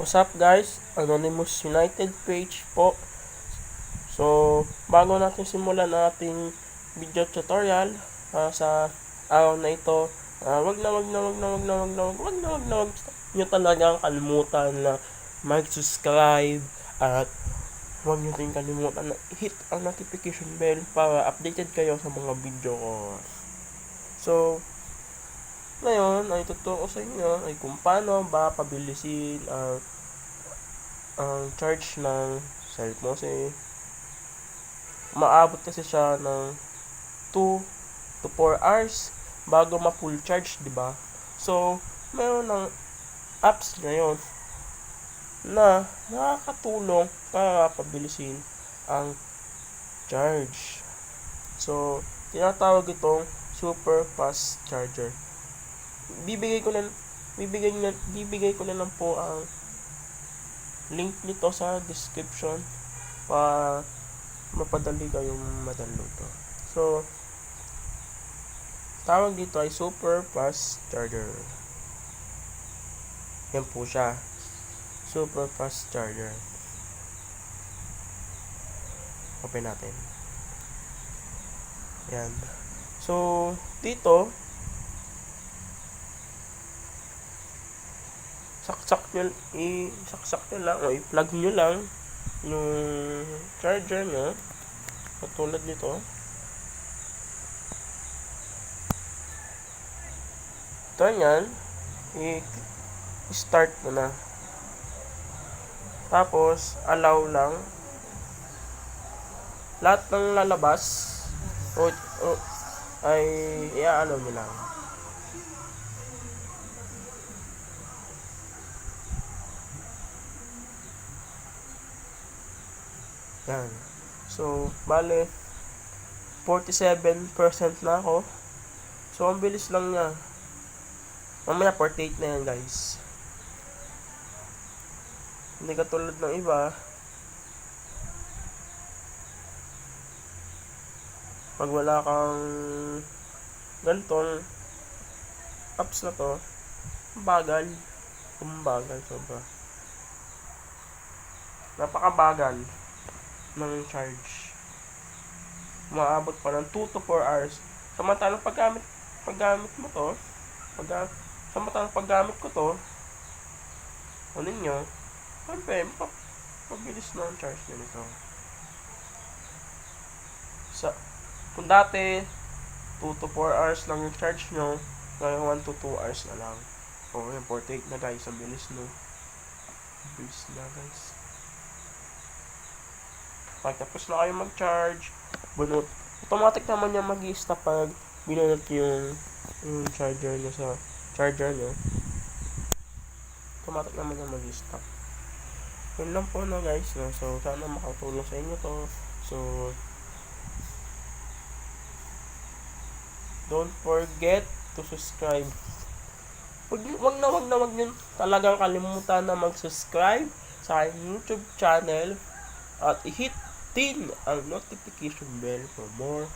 What's up guys? Anonymous United page po. So, bago natin simulan ang ating video tutorial sa araw na ito, wag nyo talagang kalimutan na mag-subscribe at wag nyo din kalimutan na hit ang notification bell para updated kayo sa mga video ko. So, ngayon ay tuturo ko sa inyo ay kung paano ba pabilisin ang charge ng cellphone kasi maabot kasi siya ng 2 to 4 hours bago ma-full charge, di ba? So, meron ng apps ngayon na nakakatulong para pabilisin ang charge. So, tinatawag itong super fast charger. Bibigay ko na lang po ang link nito sa description para mapadali kayong ma-download to. So, tawag dito ay super fast charger. Yan po siya. Super fast charger. Open natin. Yan. So, dito saksak nyo lang o i-plug nyo lang yung charger nyo katulad nito. Ito yan, i-start mo na, tapos allow lang lahat ng lalabas o ay i-allow nyo lang. Yan. So, bale 47% na ako. So, ang bilis lang niya. Mamaya 48 na yan, guys. Hindi katulad ng iba. Pag wala kang ganitong apps na to, bagal. Kumbagal sobra. Napakabagal ng charge. Maabot pa ng 2 to 4 hours. Samantalang paggamit mo to, paggamit ko to, ano nyo, pabilis na ang charge nito. Kung dati 2 to 4 hours lang yung charge nyo, ngayon 1 to 2 hours na lang. O, yan, 48 na guys, ang bilis no. Bilis na guys. Pagtapos na kayo mag-charge, bunot. Automatic naman yan mag-i-stop pag binunot yung charger nyo sa charger nyo. Automatic naman yan mag-i-stop. Yun lang po na guys, no? So, sana makatulong sa inyo to. So, don't forget to subscribe. Wag na yun talagang kalimutan na mag-subscribe sa YouTube channel at i-hit din ang notification bell for more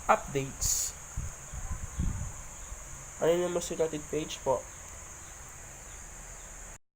updates. Anonymous United page po.